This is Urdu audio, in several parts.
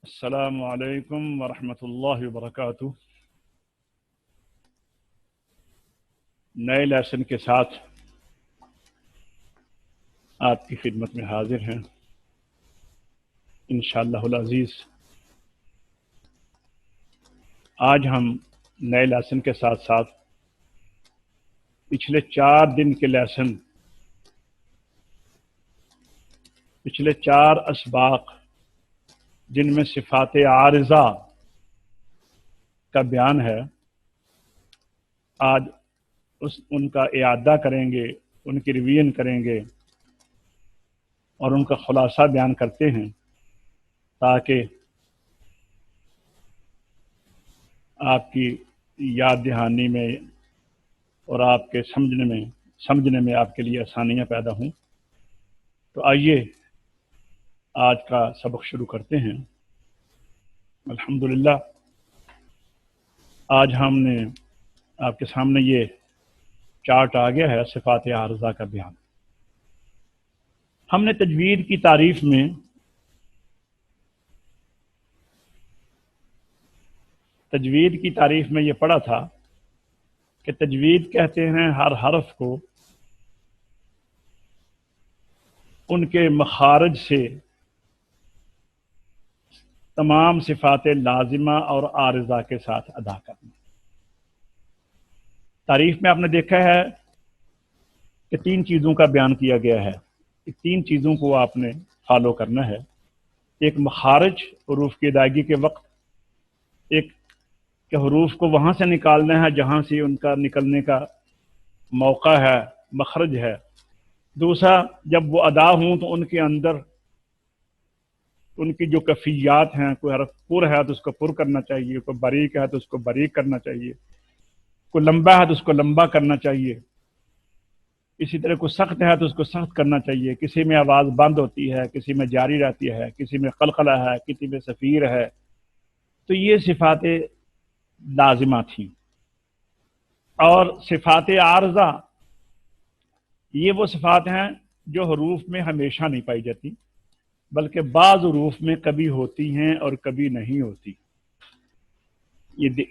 السلام علیکم ورحمۃ اللہ وبرکاتہ۔ نئے لیسن کے ساتھ آپ کی خدمت میں حاضر ہیں انشاءاللہ العزیز۔ آج ہم نئے لیسن کے ساتھ ساتھ پچھلے 4 دن کے لیسن، پچھلے 4 اسباق جن میں صفات عارضہ کا بیان ہے، آج ان کا اعادہ کریں گے، ان کی ریویژن کریں گے اور ان کا خلاصہ بیان کرتے ہیں تاکہ آپ کی یاد دہانی میں اور آپ کے سمجھنے میں آپ کے لیے آسانیاں پیدا ہوں۔ تو آئیے آج کا سبق شروع کرتے ہیں۔ الحمدللہ آج ہم نے آپ کے سامنے یہ چارٹ آ گیا ہے، صفات عارضہ کا بیان۔ ہم نے تجوید کی تعریف میں یہ پڑھا تھا کہ تجوید کہتے ہیں ہر حرف کو ان کے مخارج سے تمام صفات لازمہ اور عارضہ کے ساتھ ادا کرنا۔ تعریف میں آپ نے دیکھا ہے کہ 3 چیزوں کا بیان کیا گیا ہے۔ 3 چیزوں کو آپ نے فالو کرنا ہے۔ ایک مخارج، حروف کی ادائیگی کے وقت، ایک کہ حروف کو وہاں سے نکالنا ہے جہاں سے ان کا نکلنے کا موقع ہے، مخرج ہے۔ دوسرا، جب وہ ادا ہوں تو ان کے اندر ان کی جو کیفیات ہیں، کوئی حرف پر ہے تو اس کو پر کرنا چاہیے، کوئی باریک ہے تو اس کو باریک کرنا چاہیے، کوئی لمبا ہے تو اس کو لمبا کرنا چاہیے، اسی طرح کوئی سخت ہے تو اس کو سخت کرنا چاہیے۔ کسی میں آواز بند ہوتی ہے، کسی میں جاری رہتی ہے، کسی میں قلقلہ ہے، کسی میں صفیر ہے۔ تو یہ صفات لازمہ تھیں۔ اور صفات عارضہ یہ وہ صفات ہیں جو حروف میں ہمیشہ نہیں پائی جاتی، بلکہ بعض حروف میں کبھی ہوتی ہیں اور کبھی نہیں ہوتی۔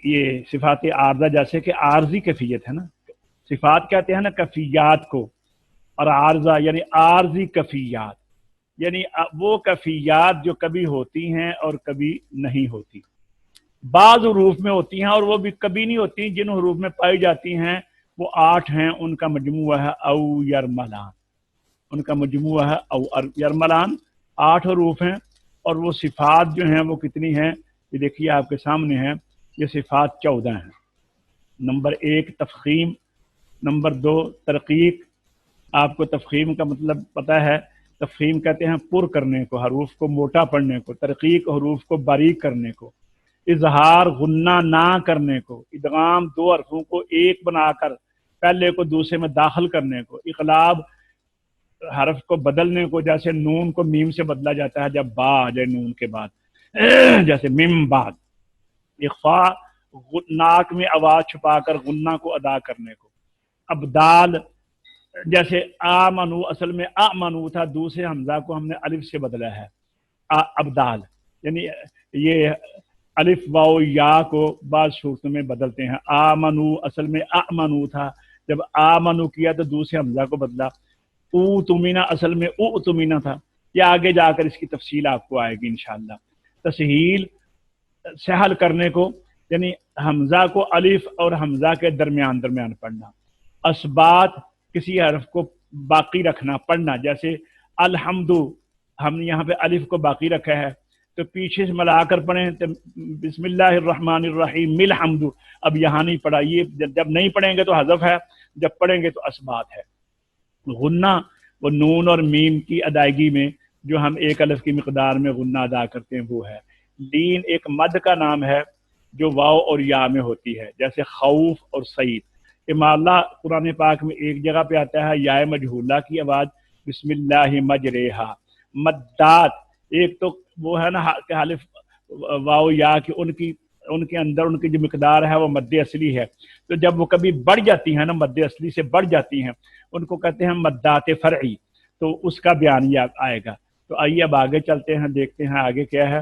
یہ صفات عارضہ جیسے کہ عارضی کیفیت ہے نا، صفات کہتے ہیں نا کیفیات کو، اور عارضہ یعنی عارضی کیفیات، یعنی وہ کیفیات جو کبھی ہوتی ہیں اور کبھی نہیں ہوتی۔ بعض حروف میں ہوتی ہیں اور وہ بھی کبھی نہیں ہوتی۔ جن حروف میں پائی جاتی ہیں وہ 8 ہیں، ان کا مجموعہ ہے او یرملان، ان کا مجموعہ ہے او یرملان۔ 8 حروف ہیں اور وہ صفات جو ہیں وہ کتنی ہیں، یہ دیکھیے آپ کے سامنے ہیں۔ یہ صفات 14 ہیں۔ نمبر 1 تفخیم، نمبر 2 ترقیق۔ آپ کو تفخیم کا مطلب پتہ ہے، تفخیم کہتے ہیں پر کرنے کو، حروف کو موٹا پڑھنے کو، ترقیق حروف کو باریک کرنے کو، اظہار غنہ نہ کرنے کو، ادغام 2 حرفوں کو ایک بنا کر پہلے کو دوسرے میں داخل کرنے کو، اقلاب حرف کو بدلنے کو، جیسے نون کو میم سے بدلا جاتا ہے جب با آ جائے نون کے بعد، جیسے مم بعد، اخفاء ناک میں آواز چھپا کر غنہ کو ادا کرنے کو، ابدال جیسے آمنو اصل میں آمنو تھا، دوسرے حمزہ کو ہم نے الف سے بدلا ہے، ابدال یعنی یہ الف واو یا کو بعض صورتوں میں بدلتے ہیں۔ آمنو اصل میں آمنو تھا، جب آمنو کیا تو دوسرے حمزہ کو بدلا۔ او تمینا اصل میں او تمینا تھا۔ یہ آگے جا کر اس کی تفصیل آپ کو آئے گی انشاءاللہ۔ تسہیل سہل کرنے کو، یعنی حمزہ کو الف اور حمزہ کے درمیان پڑھنا۔ اثبات کسی حرف کو باقی رکھنا، پڑھنا، جیسے الحمد، ہم نے یہاں پہ الف کو باقی رکھا ہے تو پیچھے سے ملا کر پڑھیں تو بسم اللہ الرحمن الرحیم الحمد، اب یہاں نہیں پڑھا، یہ جب نہیں پڑھیں گے تو حذف ہے، جب پڑھیں گے تو اثبات ہے۔ غنہ وہ نون اور میم کی ادائیگی میں جو ہم 1 الف کی مقدار میں غنہ ادا کرتے ہیں وہ ہے۔ لین ایک مد کا نام ہے جو واو اور یا میں ہوتی ہے، جیسے خوف اور سعید۔ امالہ قرآن پاک میں ایک جگہ پہ آتا ہے یا مجہولہ کی آواز بسم اللہ مجریہا۔ مدات ایک تو وہ ہے نا کہ حالف واو یا کہ ان کے اندر ان کی جو مقدار ہے وہ مد اصلی ہے، تو جب وہ کبھی بڑھ جاتی ہیں نا، مد اصلی سے بڑھ جاتی ہیں، ان کو کہتے ہیں مدات فرعی، تو اس کا بیان یہ آئے گا۔ تو آئیے اب آگے چلتے ہیں، دیکھتے ہیں آگے کیا ہے۔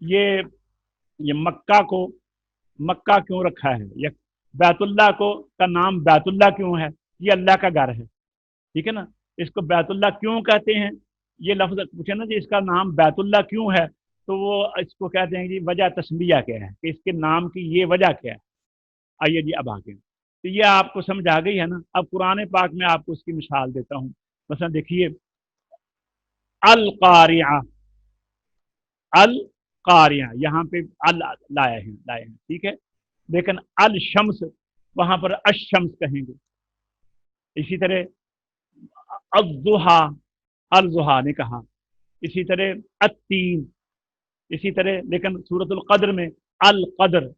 یہ مکہ کو مکہ کیوں رکھا ہے، یا بیت اللہ کو کا نام بیت اللہ کیوں ہے؟ یہ اللہ کا گھر ہے، ٹھیک ہے نا. اس کو بیت اللہ کیوں کہتے ہیں؟ یہ لفظ پوچھے نا جی اس کا نام بیت اللہ کیوں ہے، تو وہ اس کو کہتے ہیں جی وجہ تسمیہ کیا ہے، کہ اس کے نام کی یہ وجہ کیا ہے. آئیے جی اب آگے، تو یہ آپ کو سمجھ آ گئی ہے نا. اب قرآن پاک میں آپ کو اس کی مثال دیتا ہوں. مثلا دیکھیے القاریہ، القاریہ یہاں پہ لائے ہیں ٹھیک ہے، لیکن الشمس وہاں پر الشمس کہیں گے. اسی طرح الضحیٰ، الضحیٰ نے کہا. اسی طرح التین، اسی طرح لیکن سورۃ القدر میں القدر.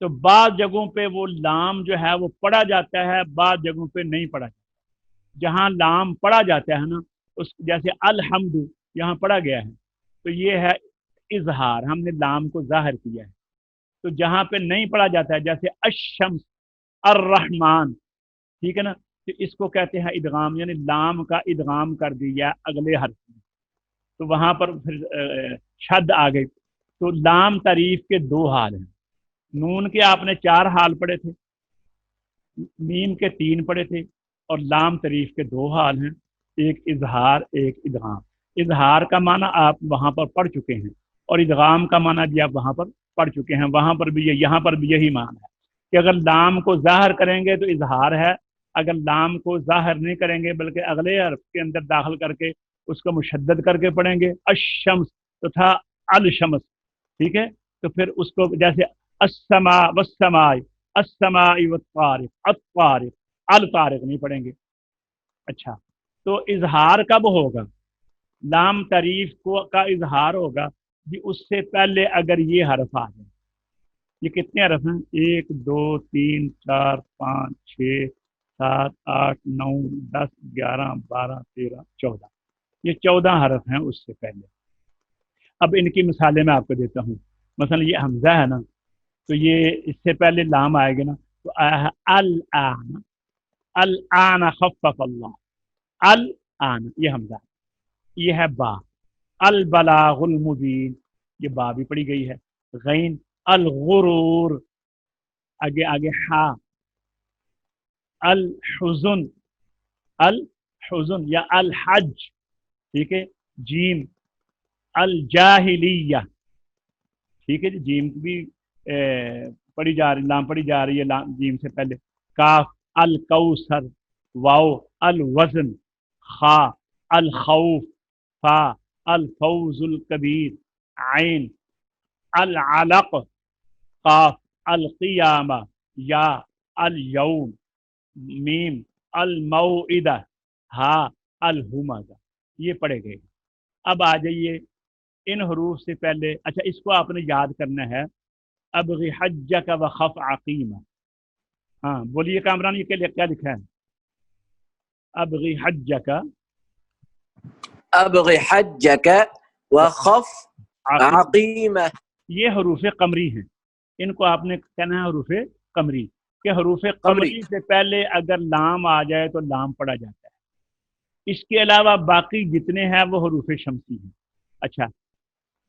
تو بعض جگہوں پہ وہ لام جو ہے وہ پڑھا جاتا ہے، بعض جگہوں پہ نہیں پڑھا جاتا. جہاں لام پڑھا جاتا ہے نا، اس جیسے الحمد یہاں پڑھا گیا ہے، تو یہ ہے اظہار، ہم نے لام کو ظاہر کیا ہے. تو جہاں پہ نہیں پڑھا جاتا ہے جیسے الشمس، الرحمن، ٹھیک ہے نا، تو اس کو کہتے ہیں ادغام، یعنی لام کا ادغام کر دیا اگلے حرف میں. تو وہاں پر پھر شد آ گئی. تو لام تعریف کے دو حال ہیں. نون کے آپ نے 4 حال پڑھے تھے، میم کے 3 پڑھے تھے، اور لام تعریف کے 2 حال ہیں، ایک اظہار ایک ادغام. اظہار کا معنی آپ وہاں پر پڑھ چکے ہیں، اور ادغام کا معنی بھی آپ وہاں پر پڑھ چکے ہیں. وہاں پر بھی یہاں پر بھی یہی معنی ہے کہ اگر لام کو ظاہر کریں گے تو اظہار ہے، اگر لام کو ظاہر نہیں کریں گے بلکہ اگلے حرف کے اندر داخل کر کے اس کو مشدد کر کے پڑھیں گے، الشمس تو تھا الشمس، ٹھیک ہے. تو پھر اس کو جیسے السماء والسماء، السماء والطارق، الطارق، الطارق نہیں پڑھیں گے. اچھا، تو اظہار کب ہوگا؟ لام تعریف کو کا اظہار ہوگا جی اس سے پہلے اگر یہ حرف آ جائے. یہ کتنے حرف ہیں؟ 1 2 3 4 5 6 7 8 9 10 11 12 13 14. یہ 14 حرف ہیں اس سے پہلے. اب ان کی مثالیں میں آپ کو دیتا ہوں. مثلا یہ حمزہ ہے نا، تو یہ اس سے پہلے لام آئے گا نا، تو آیا ہے الآن، الآن خفف اللہ، الآن یہ حمزہ. یہ ہے با، البلاغ المبین، یہ با بھی پڑھی گئی ہے. غین، الغرور، آگے آگے ہا، الحزن، الحزن یا الحج، ٹھیک ہے. جیم، الجاہلیہ، ٹھیک ہے جی، جیم بھی پڑھی جا رہی، لام پڑھی جا رہی ہے لام جیم سے پہلے. کاف، الکوثر، واو، الوزن، خا، الخوف، فا، الفوز الکبیر، عین، العلق، قاف، القیامہ، یا، الیوم، میم، الموعدہ، ہا، الہمزہ. یہ پڑھے گئے. اب آ جائیے ان حروف سے پہلے. اچھا، اس کو آپ نے یاد کرنا ہے. ابغی حجک وخف عقیمہ. ہاں بولیے کامران، یہ کیا لکھا ہے؟ ابغی حجک، ابغ حجک وخف عقیمہ. یہ حروف قمری ہیں، ان کو آپ نے کہنا ہے حروف قمری. کہ حروف قمری سے پہلے اگر لام آ جائے تو لام پڑھا جاتا ہے. اس کے علاوہ باقی جتنے ہیں وہ حروف شمسی ہیں. اچھا،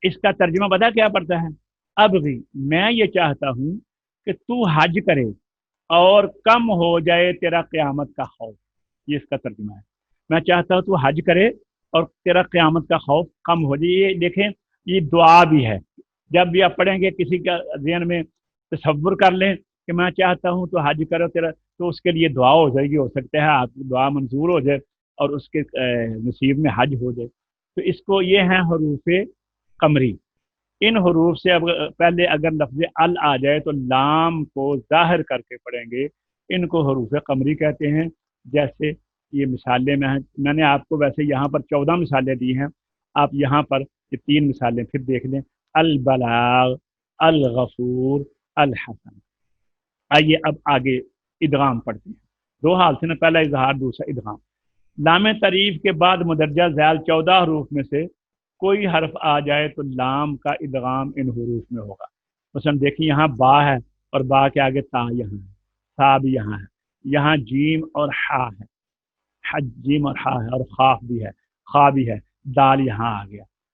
اس کا ترجمہ پتا کیا پڑتا ہے؟ ابغی، میں یہ چاہتا ہوں کہ تو حج کرے اور کم ہو جائے تیرا قیامت کا خوف. یہ اس کا ترجمہ ہے. میں چاہتا ہوں تو حج کرے اور تیرا قیامت کا خوف کم ہو جائے. یہ دیکھیں، یہ دعا بھی ہے. جب بھی آپ پڑھیں گے کسی کا ذہن میں تصور کر لیں کہ میں چاہتا ہوں تو حج کرو تیرا، تو اس کے لیے دعا ہو جائے گی. ہو سکتا ہے آپ کی دعا منظور ہو جائے اور اس کے نصیب میں حج ہو جائے. تو اس کو یہ ہیں حروف قمری. ان حروف سے اب پہلے اگر لفظ ال آ جائے تو لام کو ظاہر کر کے پڑھیں گے. ان کو حروف قمری کہتے ہیں. جیسے یہ مثالیں میں نے آپ کو ویسے یہاں پر 14 مثالیں دی ہیں. آپ یہاں پر یہ 3 مثالیں پھر دیکھ لیں: البلاغ، الغفور، الحسن. آئیے اب آگے ادغام پڑھتے ہیں. 2 حال سے نا، پہلا اظہار دوسرا ادغام. لام تعریف کے بعد مدرجہ ذیل 14 حروف میں سے کوئی حرف آ جائے تو لام کا ادغام ان حروف میں ہوگا. مثلا دیکھیں یہاں با ہے اور با کے آگے تا یہاں ہے، تا بھی یہاں ہے، یہاں جیم اور ہا ہے، حج جیم اور ہا ہے، اور خاف بھی ہے، خا بھی ہے، دال یہاں آ گیا.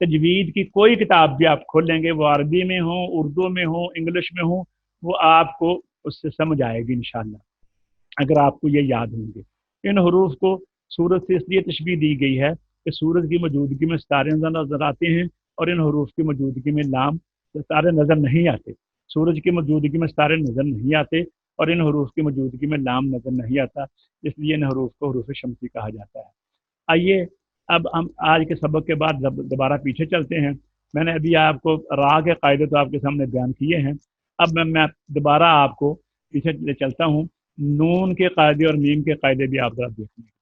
تجوید کی کوئی کتاب بھی آپ کھول لیں گے، وہ عربی میں ہوں، اردو میں ہوں، انگلش میں ہوں، وہ آپ کو اس سے سمجھ آئے گی انشاءاللہ، اگر آپ کو یہ یاد ہوں گے۔ ان حروف کو سورج سے اس لیے تشبیہ دی گئی ہے کہ سورج کی موجودگی میں ستارے نظر آتے ہیں، اور ان حروف کی موجودگی میں لام ستارے نظر نہیں آتے۔ سورج کی موجودگی میں ستارے نظر نہیں آتے، اور ان حروف کی موجودگی میں لام نظر نہیں آتا، اس لیے ان حروف کو حروف شمسی کہا جاتا ہے۔ آئیے اب ہم آج کے سبق کے بعد دوبارہ پیچھے چلتے ہیں۔ میں نے ابھی آپ کو را کے قاعدے تو آپ کے سامنے بیان کیے ہیں، اب میں دوبارہ آپ کو پیچھے لے چلتا ہوں۔ نون کے قاعدے اور میم کے قاعدے بھی آپ ذرا دیکھیں گے۔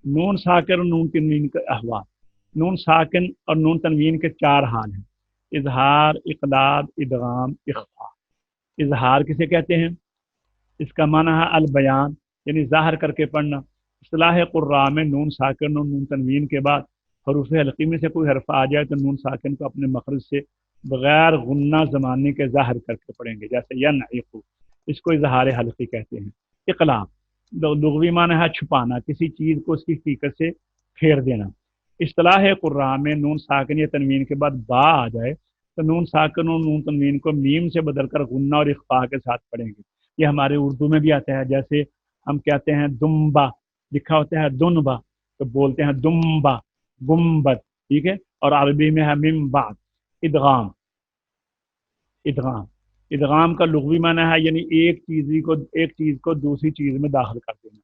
نون ساکن اور نون تنوین کے احوال۔ نون ساکن اور نون تنوین کے چار حال ہیں: اظہار، اقلاب، ادغام، اخفا۔ اظہار کسے کہتے ہیں؟ اس کا معنی ہے البیان، یعنی ظاہر کر کے پڑھنا۔ اصطلاح قراء میں نون ساکن اور نون تنوین کے بعد حروف حلقی میں سے کوئی حرف آ جائے تو نون ساکن کو اپنے مخرج سے بغیر غنہ زمانے کے ظاہر کر کے پڑھیں گے، جیسے ینعق، اس کو اظہار حلقی کہتے ہیں۔ اقلاب لغوی معنی ہے چھپانا، کسی چیز کو اس کی حقیقت سے پھیر دینا۔ اصطلاح قراء میں نون ساکن یا تنوین کے بعد با آ جائے تو نون ساکن اور نون تنوین کو میم سے بدل کر غنہ اور اخفا کے ساتھ پڑھیں گے۔ یہ ہمارے اردو میں بھی آتا ہے، جیسے ہم کہتے ہیں دمبا، لکھا ہوتا ہے دنبا تو بولتے ہیں دمبا، گمبت، ٹھیک ہے، اور عربی میں ہے من بعد۔ ادغام، ادغام ادغام کا لغوی معنی ہے یعنی ایک چیز کو دوسری چیز میں داخل کر دینا۔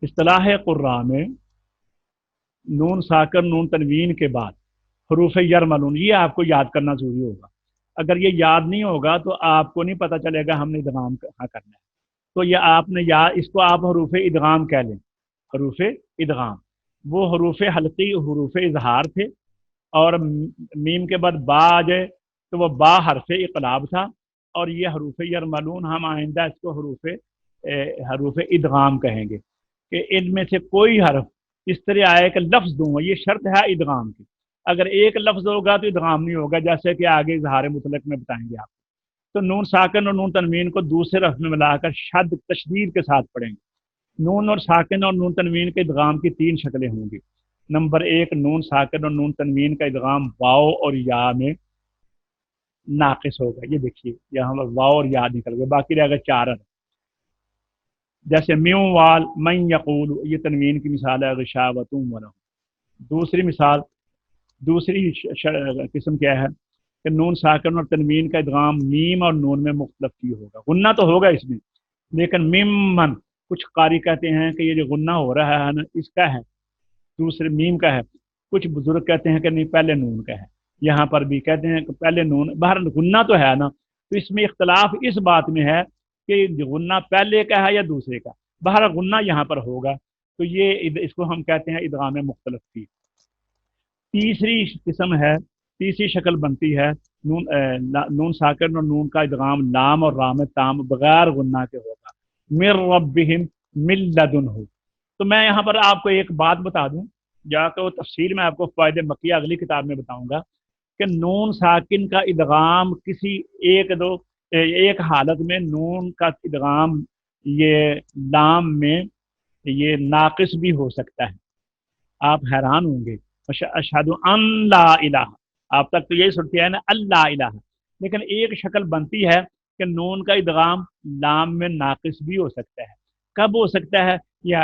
اصطلاح قراء میں نون ساکن نون تنوین کے بعد حروف یرملون، یہ آپ کو یاد کرنا ضروری ہوگا۔ اگر یہ یاد نہیں ہوگا تو آپ کو نہیں پتہ چلے گا ہم نے ادغام کہاں کرنا ہے، تو یہ آپ نے اس کو آپ حروف ادغام کہہ لیں۔ حروف ادغام وہ حروف حلقی حروف اظہار تھے، اور میم کے بعد با آ جائے تو وہ با حرف اقلاب تھا، اور یہ حروف یرملون ہم آئندہ اس کو حروف ادغام کہیں گے کہ ان میں سے کوئی حرف اس طرح آئے کہ لفظ دوں، یہ شرط ہے ادغام کی۔ اگر ایک لفظ ہوگا تو ادغام نہیں ہوگا، جیسے کہ آگے اظہار مطلق میں بتائیں گے آپ۔ تو نون ساکن اور نون تنوین کو دوسرے رف میں ملا کر شد تشدید کے ساتھ پڑھیں گے۔ نون اور ساکن اور نون تنوین کے ادغام کی تین شکلیں ہوں گی۔ نمبر ایک، نون ساکن اور نون تنوین کا ادغام واو اور یا میں ناقص ہوگا، یہ دیکھیے یہاں پر واو اور یا نکل گئے، باقی رہ گئے چار حرف، جیسے میوں وال من یقول، یہ تنوین کی مثال ہے غشاوتم ولہم۔ دوسری مثال، دوسری قسم کیا ہے کہ نون ساکن اور تنوین کا ادغام میم اور نون میں مختلف کی ہوگا۔ غنہ تو ہوگا اس میں، لیکن ممن، کچھ قاری کہتے ہیں کہ یہ جو غنہ ہو رہا ہے نا اس کا ہے، دوسرے میم کا ہے، کچھ بزرگ کہتے ہیں کہ نہیں پہلے نون کا ہے، یہاں پر بھی کہتے ہیں کہ پہلے نون، بہر غنہ تو ہے نا، تو اس میں اختلاف اس بات میں ہے کہ غنہ پہلے کا ہے یا دوسرے کا، بہر غنہ یہاں پر ہوگا، تو یہ اس کو ہم کہتے ہیں ادغام مختلف کی۔ تیسری قسم ہے، تیسری شکل بنتی ہے نون ساکن اور نون کا ادغام لام اور رام تام بغیر غنہ کے ہوگا، من ربہم من لدنہ۔ تو میں یہاں پر آپ کو ایک بات بتا دوں، جا کے وہ تفسیر میں آپ کو فوائد مکیہ اگلی کتاب میں بتاؤں گا کہ نون ساکن کا ادغام کسی ایک حالت میں نون کا ادغام یہ لام میں یہ ناقص بھی ہو سکتا ہے۔ آپ حیران ہوں گے، اشہد ان لا الہ، آپ تک تو یہی سنتے ہیں نا اللہ الہ، لیکن ایک شکل بنتی ہے کہ نون کا ادغام لام میں ناقص بھی ہو سکتا ہے۔ کب ہو سکتا ہے یہ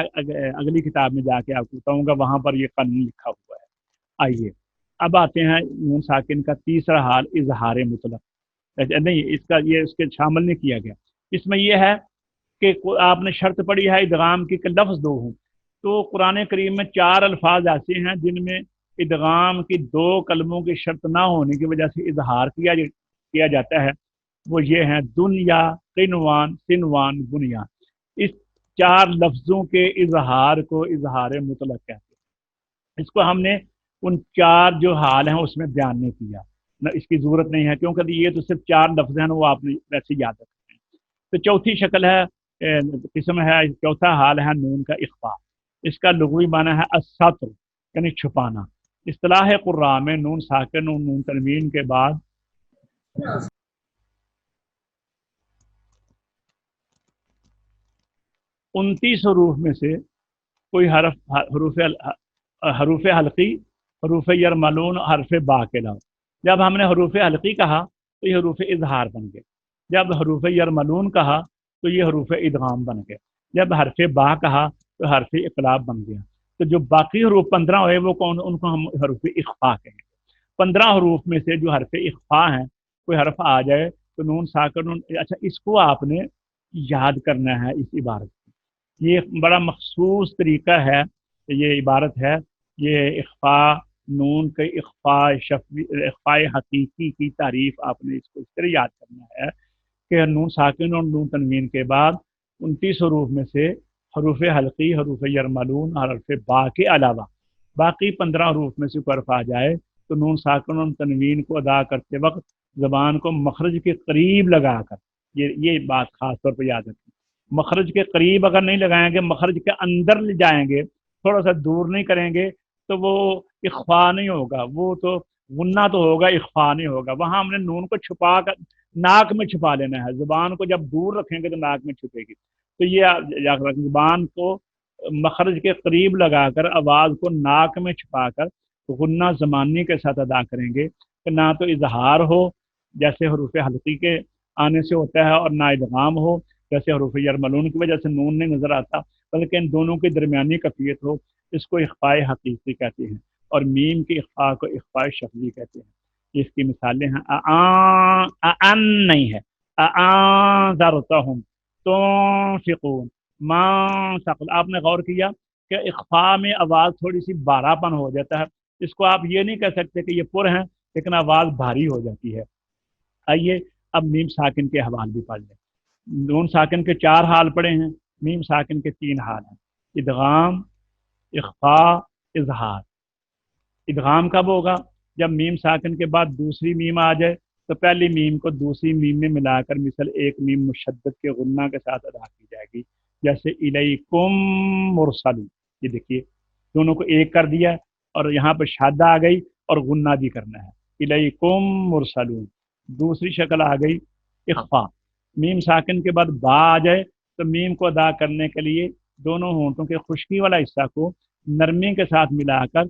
اگلی کتاب میں جا کے آپ کو بتاؤں گا، وہاں پر یہ قانون لکھا ہوا ہے۔ آئیے اب آتے ہیں نون ساکن کا تیسرا حال، اظہار مطلق۔ نہیں، اس کے شامل نہیں کیا گیا، اس میں یہ ہے کہ آپ نے شرط پڑی ہے ادغام کی کہ لفظ دو ہوں، تو قرآن کریم میں چار الفاظ ایسے ہیں جن میں ادغام کی دو کلموں کی شرط نہ ہونے کی وجہ سے اظہار کیا جاتا ہے، وہ یہ ہیں دنیا، قنوان، سنوان، بنیان۔ اس چار لفظوں کے اظہار کو اظہار مطلق کہتے ہیں۔ اس کو ہم نے ان چار جو حال ہیں اس میں بیان نہیں کیا، نہ اس کی ضرورت نہیں ہے، کیونکہ یہ تو صرف چار لفظ ہیں، وہ آپ نے ویسے یاد رکھتے ہیں۔ تو چوتھی شکل ہے، قسم ہے، چوتھا حال ہے نون کا اخفا۔ اس کا لغوی معنی ہے الستر، یعنی چھپانا۔ اصطلاح قراء میں نون ساکن اور نون تنوین کے بعد 29 حروف میں سے کوئی حروف حلقی حروف یرملون حرف با کے علاوہ. جب ہم نے حروف حلقی کہا تو یہ حروف اظہار بن گئے. جب حروف یرملون کہا تو یہ حروف ادغام بن گئے. جب حرف با کہا تو حرف اقلاب بن گیا. تو جو باقی حروف 15 ہوئے وہ کون؟ ان کو ہم حروف اخفا کہیں گے. 15 حروف میں سے جو حرف اخفا ہیں، کوئی حرف آ جائے تو نون ساکن. اچھا، اس کو آپ نے یاد کرنا ہے اس عبارت کو. یہ بڑا مخصوص طریقہ ہے، یہ عبارت ہے. یہ اخفا نون کے اخفاء حقیقی کی تعریف آپ نے اس کو اس طرح یاد کرنا ہے کہ نون ساکن اور نون تنوین کے بعد 29 حروف میں سے حروف حلقی، حروف یرملون اور حرف با کے علاوہ باقی 15 حروف میں سے کوئی حرف آ جائے تو نون ساکن اور تنوین کو ادا کرتے وقت زبان کو مخرج کے قریب لگا کر، یہ بات خاص طور پہ یاد رکھیں. مخرج کے قریب اگر نہیں لگائیں گے، مخرج کے اندر لے جائیں گے، تھوڑا سا دور نہیں کریں گے تو وہ اخفا نہیں ہوگا. وہ تو غنہ تو ہوگا، اخفا نہیں ہوگا. وہاں ہم نے نون کو چھپا کر ناک میں چھپا لینا ہے. زبان کو جب دور رکھیں گے تو ناک میں چھپے گی. تو یہ زبان کو مخرج کے قریب لگا کر آواز کو ناک میں چھپا کر غنہ زمانی کے ساتھ ادا کریں گے کہ نہ تو اظہار ہو جیسے حروف حلقی کے آنے سے ہوتا ہے اور نہ ادغام ہو جیسے حروف یرملون کی وجہ سے نون نہیں نظر آتا، بلکہ ان دونوں کی درمیانی کیفیت ہو. اس کو اخفاء حقیقی کہتے ہیں. اور میم کی اخفاء کو اخفاء شفوی کہتے ہیں. اس کی مثالیں ہیں ان نہیں ہے، انذرتہم تنفقون ما ثقل. آپ نے غور کیا کہ اخفاء میں آواز تھوڑی سی بارہ پن ہو جاتا ہے. اس کو آپ یہ نہیں کہہ سکتے کہ یہ پر ہیں لیکن آواز بھاری ہو جاتی ہے. آئیے اب میم ساکن کے حوال بھی پڑھ لیں. نون ساکن کے 4 حال پڑے ہیں، میم ساکن کے 3 حال ہیں: ادغام، اخفاء، اظہار. ادغام کب ہوگا؟ جب میم ساکن کے بعد دوسری میم آ جائے تو پہلی میم کو دوسری میم میں ملا کر مثل ایک میم مشدد کے غنہ کے ساتھ ادا کی جائے گی. جیسے الیکم مرسل. یہ دیکھیے دونوں کو ایک کر دیا اور یہاں پہ شادہ آ گئی اور غنہ بھی کرنا ہے. الیکم مرسلون. دوسری شکل آ گئی اخفاء. میم ساکن کے بعد با آ جائے تو میم کو ادا کرنے کے لیے دونوں ہونٹوں کے خشکی والا حصہ کو نرمی کے ساتھ ملا کر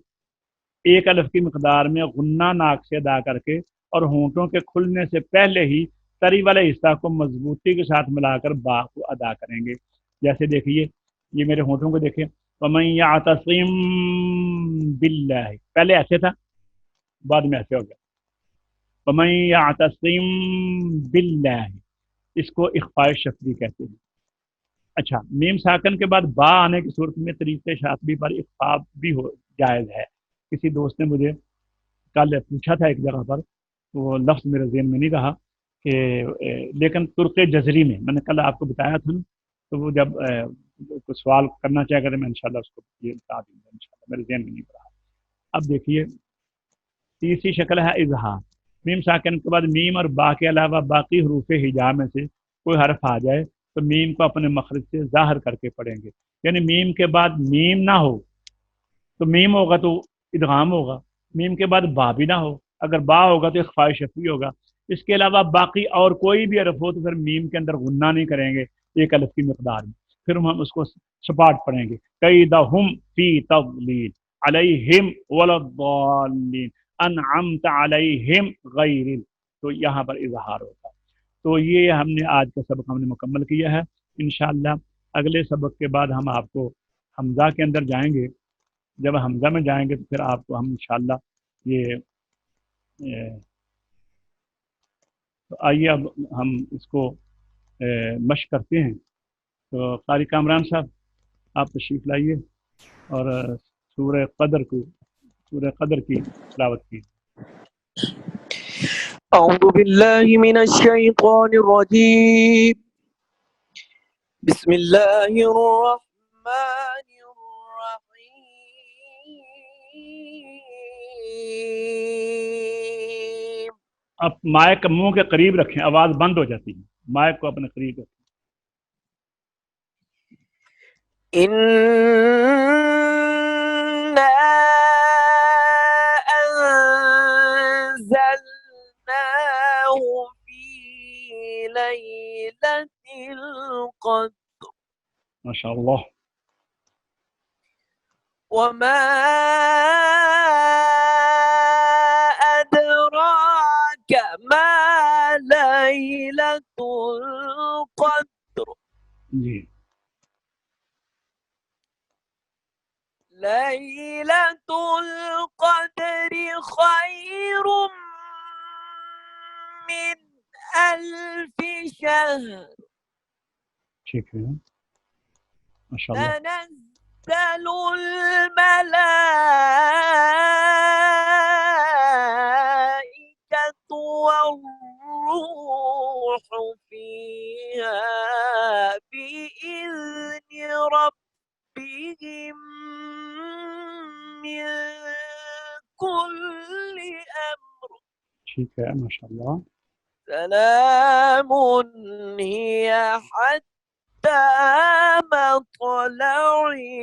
ایک الف کی مقدار میں غنہ ناک سے ادا کر کے اور ہونٹوں کے کھلنے سے پہلے ہی تری والے حصہ کو مضبوطی کے ساتھ ملا کر با کو ادا کریں گے. جیسے دیکھیے یہ میرے ہونٹوں کو دیکھیں، وَمَن يَعْتَصِم بِاللَّهِ، پہلے ایسے تھا بعد میں ایسے ہو گیا. وَمَن يَعْتَصِم بِاللَّهِ، اس کو اخفاء شفوی کہتے ہیں. اچھا، میم ساکن کے بعد با آنے کی صورت میں طریقے شاطبی پر اخفاء بھی جائز ہے. کسی دوست نے مجھے کل پوچھا تھا ایک جگہ پر، وہ لفظ میرے ذہن میں نہیں رہا کہ لیکن ترک جزری میں نے کل آپ کو بتایا تھا نا، تو وہ جب کوئی سوال کرنا چاہے گا میں انشاءاللہ اس کو یہ بتا دوں گا. انشاءاللہ میرے ذہن میں نہیں رہا. اب دیکھیے تیسری شکل ہے اظہار. میم ساکن کے بعد میم اور با کے علاوہ باقی حروف ہجا میں سے کوئی حرف آ جائے تو میم کو اپنے مخرج سے ظاہر کر کے پڑھیں گے. یعنی میم کے بعد میم نہ ہو تو میم ہوگا تو ادغام ہوگا، میم کے بعد با بھی نہ ہو، اگر با ہوگا تو اخفاء شفوی ہوگا. اس کے علاوہ باقی اور کوئی بھی حرف ہو تو پھر میم کے اندر غنہ نہیں کریں گے ایک الف کی مقدار میں، پھر ہم اس کو سپاٹ پڑھیں گے. قیدہم فی تضلیل علیہم ولضالین انعمت علیہم غیر، تو یہاں پر اظہار ہوتا ہے. تو یہ ہم نے آج کا سبق ہم نے مکمل کیا ہے. انشاءاللہ اگلے سبق کے بعد ہم آپ کو حمزہ کے اندر جائیں گے. جب حمزہ میں جائیں گے تو پھر آپ کو ہم انشاءاللہ یہ تو آئیے اب ہم اس کو مشق کرتے ہیں. تو قاری کامران صاحب آپ تشریف لائیے اور سورہ قدر کی تلاوت کی. اعوذ باللہ من الشیطان الرجیم، بسم اللہ الرحمن الرحیم. آپ مائک منہ کے قریب رکھیں، آواز بند ہو جاتی ہے. مائک کو اپنے قریب رکھیں. انزلناه في ليلة القدر ماشاء اللہ. وما ليلة القدر خير من 1000 شهر ٹھیک ہے ماشاء اللہ. تنزل الملائكة والروح فيها بإذن ربهم من كل أمر ٹھیک ہے ماشاء اللہ. سلام هي حتى مطلع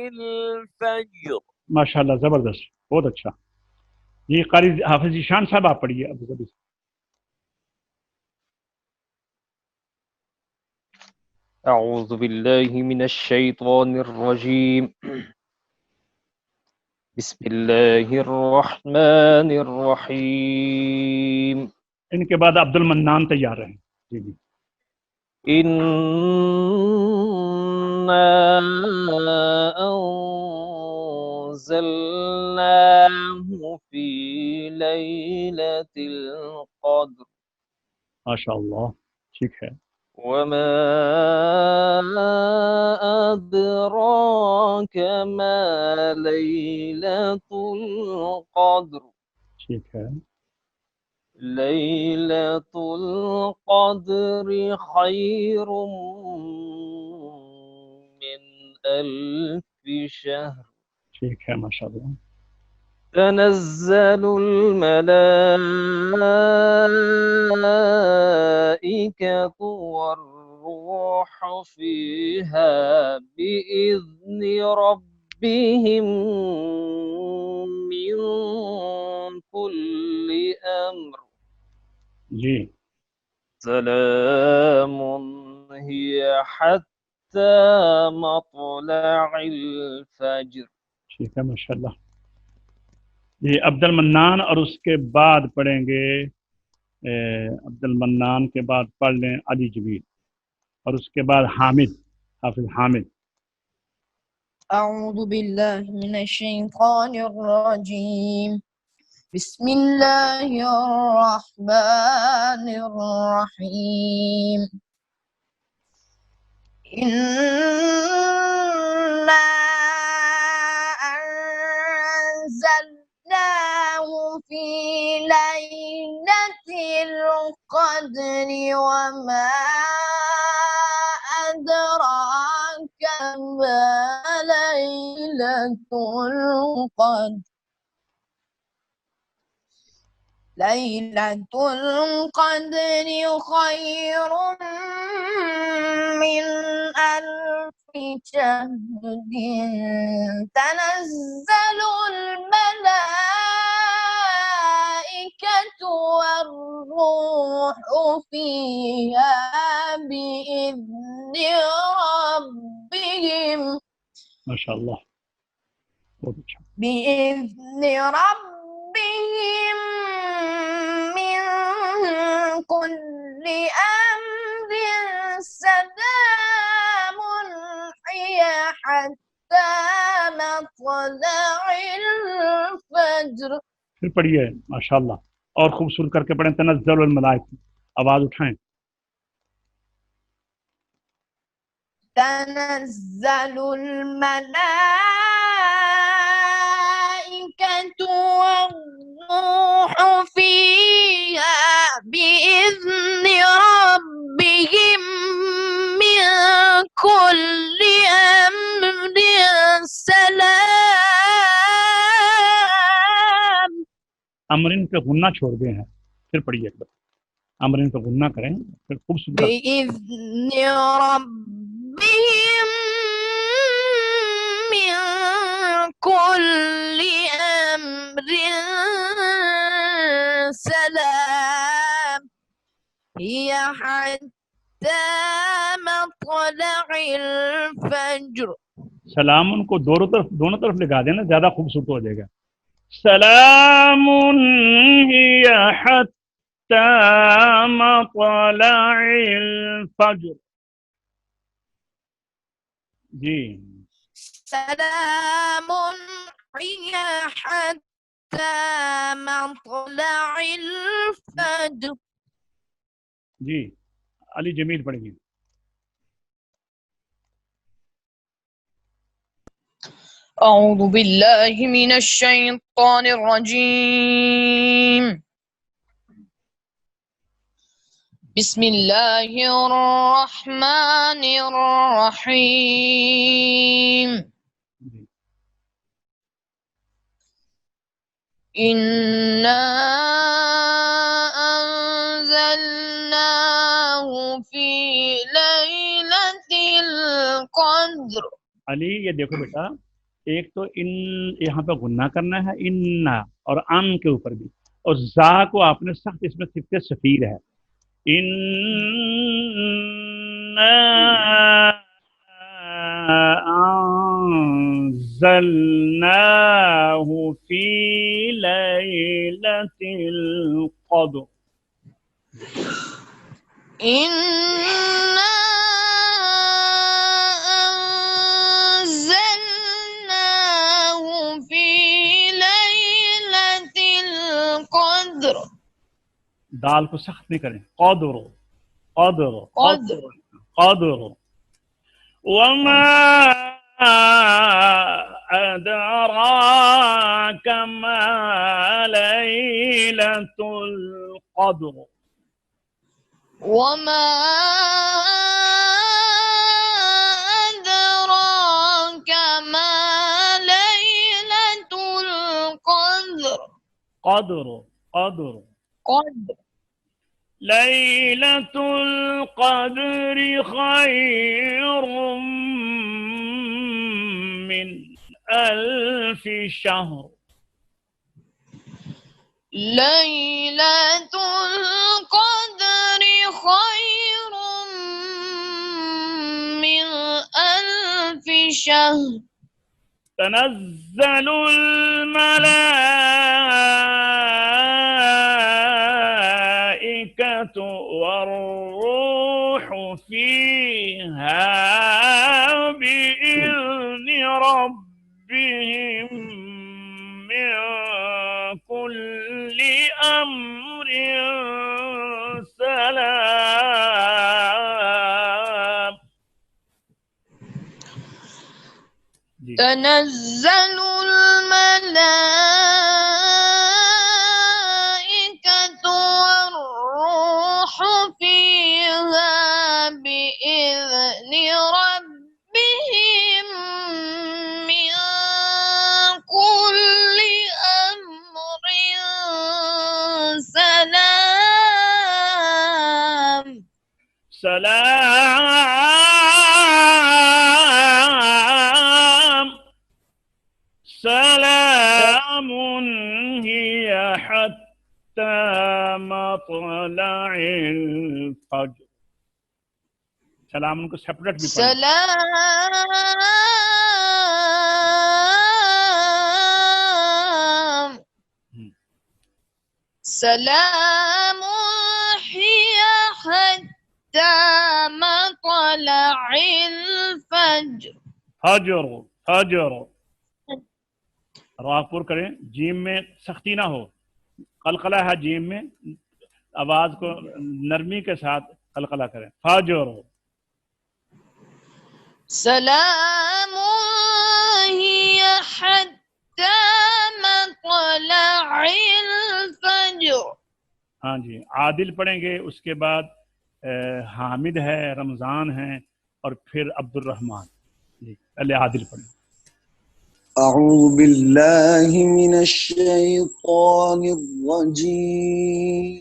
الفجر. ماشاء اللہ زبردست بہت اچھا. یہ قاری حافظ ذیشان صاحب آپ پڑھیے ابو ظبی. أعوذ بالله من الشيطان الرجيم. بسم الله الرحمن الرحيم. ان کے بعد عبد المنان تیار رہیں. جی جی. إنا أنزلناه في ليلة القدر ماشاء اللہ ٹھیک ہے. وما أدراك ما ليلة القدر ٹھیک ہے ليلة القدر خير من 1000 شهر ٹھیک ہے ماشاء اللہ. تنزل الملائكة والروح فيها بإذن ربهم من كل أمر جی سلام هي حتى مطلع الفجر. ٹھیک ہے ماشاء اللہ. یہ عبد المنان اور اس کے بعد پڑھیں گے عبد المنان کے بعد پڑھ لیں علی جبیل اور اس کے بعد حامد حافظ حامد. أعوذ بالله من الشيطان الرجيم بسم الله الرحمن الرحيم إنا أنزلناه في ليلة القدر وما أدراك ما ليلة القدر ليلة القدر خير من 1000 شهر تنزل الملائكة والروح فيها بإذن ربهم ماشاء اللہ بہت اچھا. بإذن ربهم من كل أمر سلام هي حتى مطلع الفجر. پھر پڑھیے ماشاء اللہ اور خوبصورت کر کے پڑھیں. تنزل الملائکہ آواز اٹھائیں. تنزل الملائكة والروح فيها بإذن ربهم من كل أمر سلام. امرن پہ غنہ چھوڑ گئے ہیں. پھر پڑھیے ایک بار امرن پہ غنہ کریں پھر خوبصورت. بإذن ربهم من كل أمر سلام هي حتى مطلع الفجر. سلام ان کو دونوں طرف لگا دینا زیادہ خوبصورت ہو جائے گا. سلام هي حتى مطلع الفجر. جی سلام هي حتى مطلع الفجر. جی علی جمیل پڑھیں گے. أعوذ بالله من الشيطان الرجيم. بسم الله الرحمن الرحيم. إنا أنزلناه في ليلة القدر. علی یہ دیکھو بیٹا، ایک تو ان یہاں پہ غنہ کرنا ہے اننا، اور ان کے اوپر بھی، اور زا کو آپ نے سخت اس میں صفت سفیر ہے. اننا انزلناه في ليلة القدر. إنا أنزلناه في ليلة القدر. دال کو سخت نہیں کریں، قدر قدر قدر. قدر. وما أدراك ما ليلة القدر. وما أدراك ما ليلة القدر. قدر قدر. قدر. ليلة القدر خير من 1000 شهر. ليلة القدر خير من 1000 شهر. تنزل الملائكة والروح فيها بإذن ربهم من كل أمر سلام. تنزل الملائكة والروح فيها بإذن ربهم من كل أمر سلام. سلام سلام هي حتى مطلع الفجر. سلام ان کو سپریٹ بھی پڑھیں. سلام. سلام هي حتى مطلع الفجر. فجر فجر. راہ پر کریں، جیم میں سختی نہ ہو، قلقلہ ہے جیم میں، آواز کو نرمی کے ساتھ قلقلہ کریں. فجر. سلام هي حتى مطلع الفجر. ہاں جی، عادل پڑھیں گے، اس کے بعد حامد ہے، رمضان ہے، اور پھر عبد الرحمن. جی پہلے عادل پڑھیں. أعوذ بالله من الشيطان الرجيم.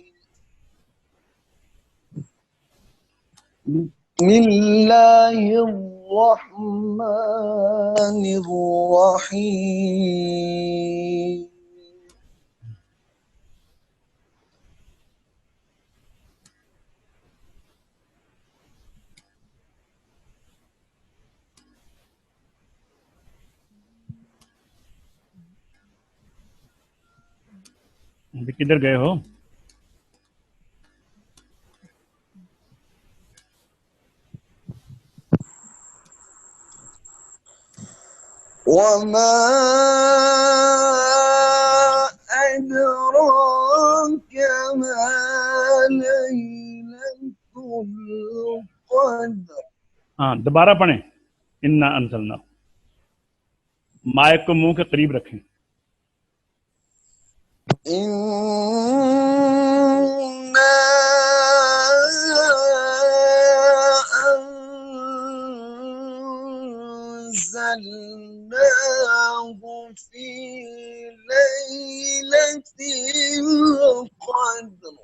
بسم الله الرحمن الرحيم. کدھر گئے ہو؟ وما أدراك ما ليلة القدر. ہاں دوبارہ پڑھیں. انا انزلنا. مائک کو منہ کے قریب رکھیں. إنا أنزلناه في ليلة القدر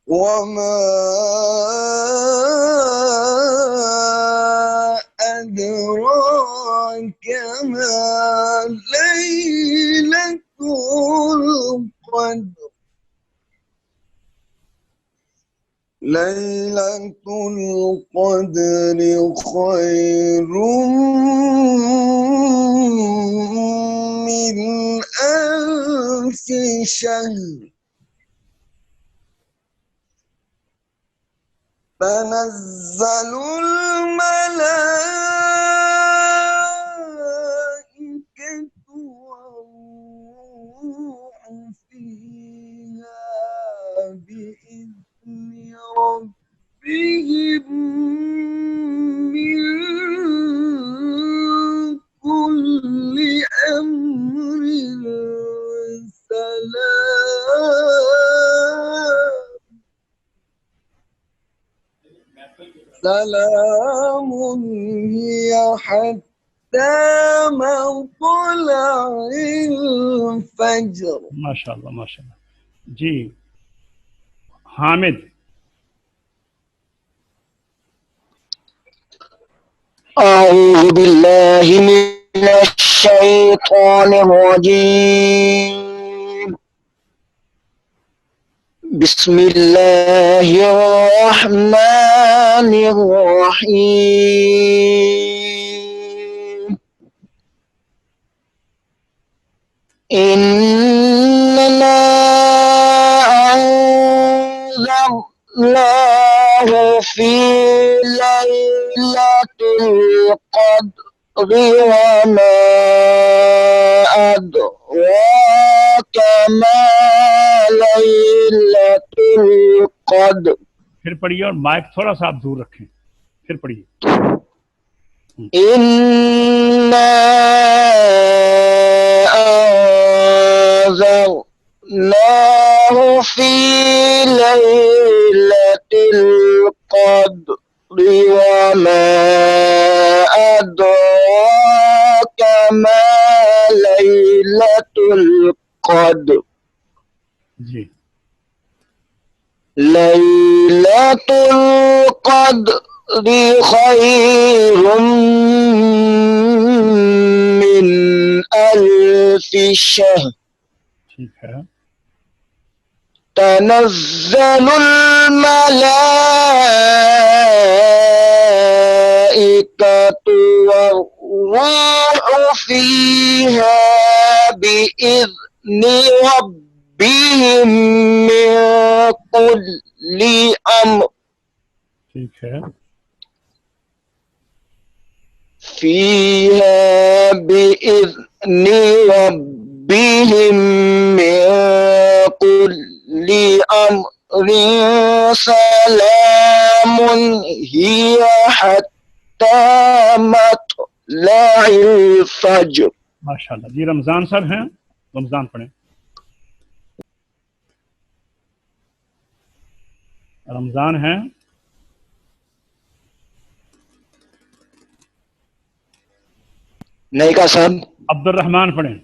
وما أدراك ما ليلة القدر. ليلة القدر خير من ألف شهر. تنزل الملائكة والروح فيها بإذن ربهم من كل أمر سلام هي حتى مطلع الفجر. ماشاء اللہ ماشاء اللہ. جی حامد. أعوذ بالله من الشيطان الرجيم. بسم الله الرحمن الرحيم. إننا أنزلناه في ليلة القدر وما أدراك ما ليلة القدر. پھر پڑھیے اور مائک تھوڑا سا آپ دور رکھیں. پھر پڑھیے. إنا أنزلناه في ليلة القدر وما أدراك ما ليلة القدر. جی ليلة القدر خير من ألف شهر. ٹھیک ہے. تنزل الملائكة والروح فيها بإذن ربهم من كل أمر. ٹھیک ہے. فيها بإذن ربهم من كل أمر سلام هي حتى مطلع الفجر. ماشاء اللہ. جی رمضان صاحب ہیں. رمضان پڑھیں. رمضان ہیں. نہیں کہا صاحب. عبد الرحمان پڑھیں.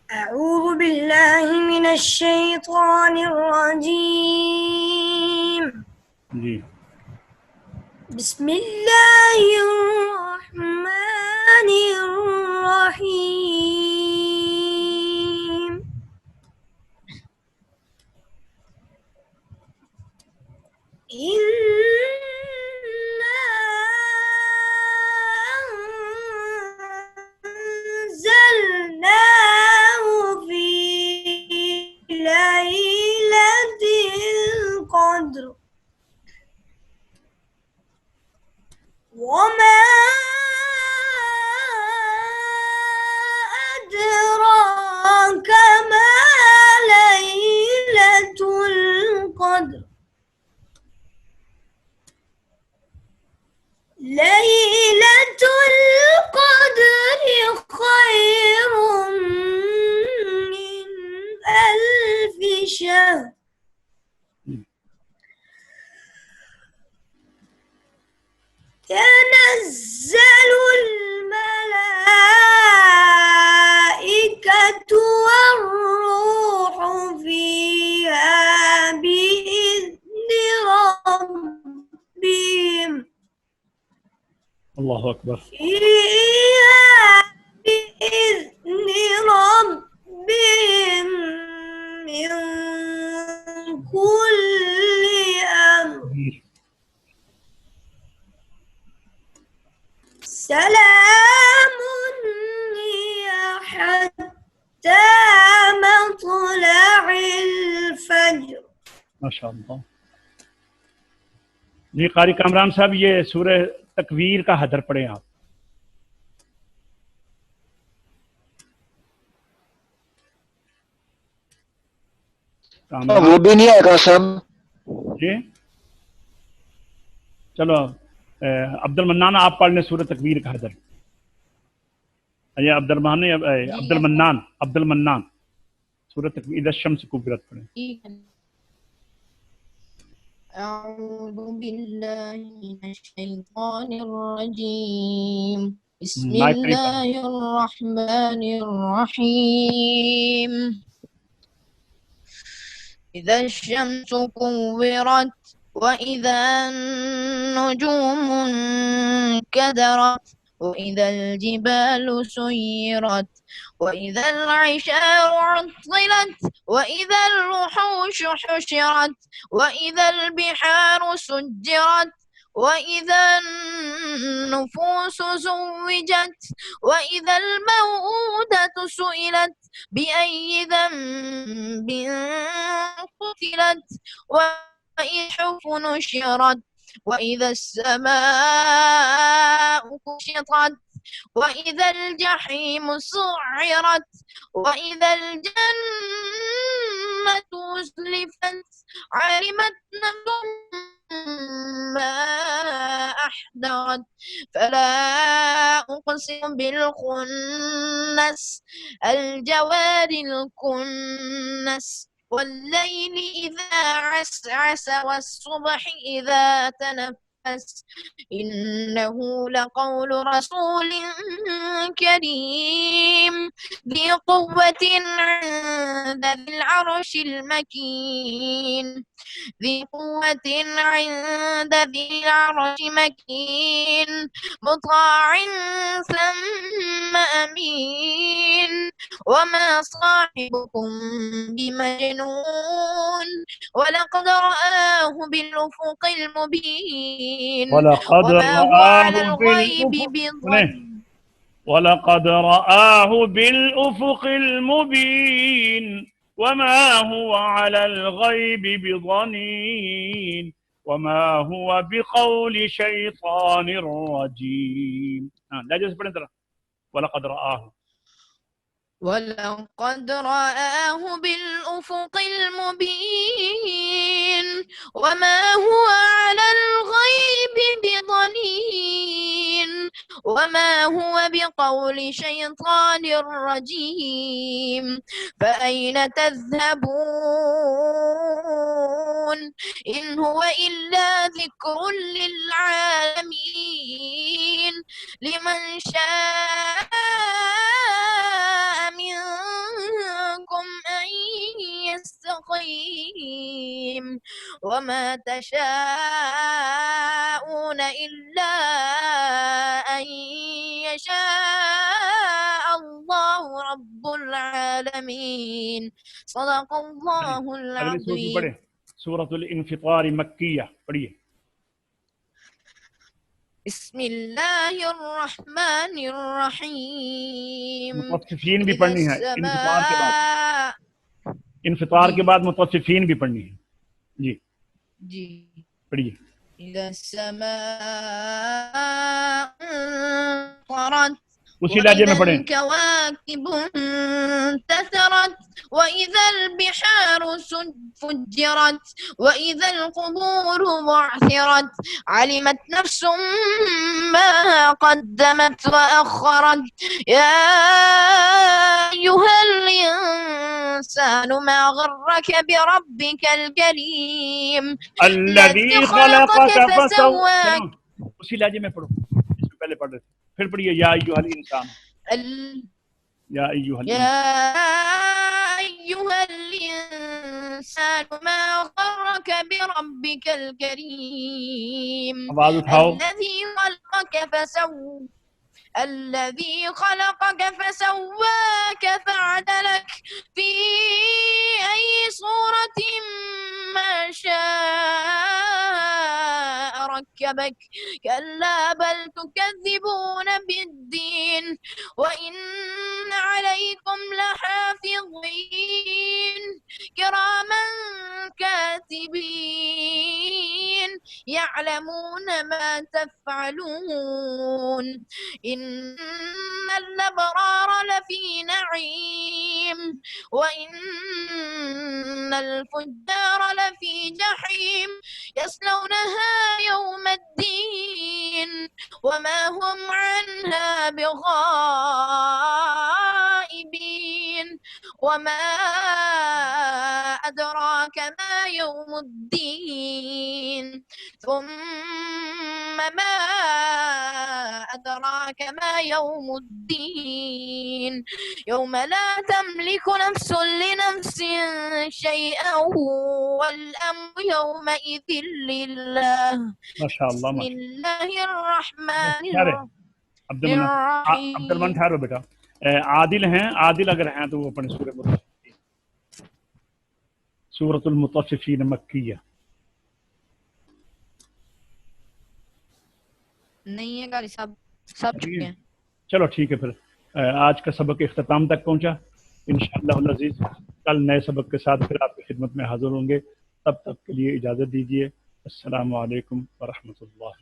أعوذ بالله من الشيطان الرجيم. جی بسم الله الرحمن الرحيم. إنا أنزلناه في وما أدراك ما ليلة القدر ليلة القدر خير من ألف شهر تنزل الملائكة والروح فيها بإذن ربهم الله أكبر. فيها بإذن ربهم من كل أمر سلام هي حتى مطلع الفجر. ما شاء اللہ. جی قاری کامران صاحب یہ سورہ تکویر کا حدر پڑھیں آپ. وہ بھی نہیں آئے گا صاحب. جی چلو عبد المنان آپ پڑھ لیں سورہ تکویر کا حدر. یہ عبد المنان سورہ تکویر اذا الشمس کورت پڑھیں. أعوذ بالله من الشيطان الرجيم بسم مائك قريب الله الرحمن الرحيم إذا الشمس كورت وإذا النجوم انكدرت وإذا الجبال سيرت وإذا العشار عطلت وإذا الوحوش حشرت وإذا البحار سجرت وإذا النفوس زوجت وإذا الموءودة سئلت بأي ذنب قتلت وإذا الصحف نشرت وإذا السماء كشطت وإذا الجحيم سعرت وإذا الجنة أزلفت علمت نفس ما أحضرت فلا أقسم بالخنس الجوار الكنس والليل إذا عسعس والصبح إذا تنفس إنه لقول رسول كريم ذي قوة عند ذي العرش المكين ذي قوة عند ذي العرش مكين مطاع ثم أمين وما صاحبكم بمجنون ولقد رآه بالأفق المبين ولقد وما هو على رآه الغيب بالأفق بضنين ولقد رآه بالأفق المبين وما هو على الغيب بضنين وما هو بقول شيطان رجيم. لا جلس پڑھیں ذرا. ولقد رآه ولقد رآه بالأفق المبين وما هو على الغيب بضنين وما هو بقول شيطان رجيم فأين تذهبون إن هو إلا ذكر للعالمين لمن شاء منكم أن يستقيم وما تشاءون إلا أن يشاء الله رب العالمين صدق الله اگلی صورت بھی العظيم. پڑھیں. سورۃ الانفطار مکیہ پڑھیے. بسم الله الرحمن الرحيم مطففین بھی إذا پڑھنی ہے انفطار کے بعد. السماء انفطار کے بعد مطففین بھی پڑھنی ہے. جی جی پڑھیے. إذا السماء انفطرت اسی لہجے میں وإذا پڑھیں. الكواكب انتثرت وإذا البحار فجرت وإذا القبور بعثرت علمت نفس ما قدمت وأخرت يا أيها الإنسان ما غرك بربك الكريم الذي خلقك فسواك. اسی لہجے میں پڑھو، اس میں پہلے پڑھ رہے تھے، پھر پڑھیے یا ایھا الانسان. یا ایھا الانسان. يا أيها الإنسان ما غرك بربك الكريم آواز اٹھاؤ. الذي خلقك فسواك فعدلك في أي صورة ما شاء ركبك كلا بل تكذبون بالدين وإن عليكم لحافظين كراما كاتبين يعلمون ما تفعلون إن الأبرار لفي نعيم وإن الفجار لفي جحيم يصلونها يوم الدين وما هم عنها بغائبين وما أدراك ما يوم الدين ثم ما أدراك ما يوم الدين يوم لا تملك نفس لنفس شيئا والأمر يومئذ لله ماشاء اللہ. بسم الله الرحمن عبد الرحمن ٹھہرو بیٹا. عادل ہیں، عادل اگر ہیں تو وہ اپنے سورہ مطففین، سورۃ المطففین مکیہ. نہیں ہے قاری صاحب، سب چکے ہیں. چلو ٹھیک ہے، پھر آج کا سبق اختتام تک پہنچا. انشاءاللہ العزیز کل نئے سبق کے ساتھ پھر آپ کی خدمت میں حاضر ہوں گے. تب تک کے لیے اجازت دیجیے. السلام علیکم ورحمۃ اللہ.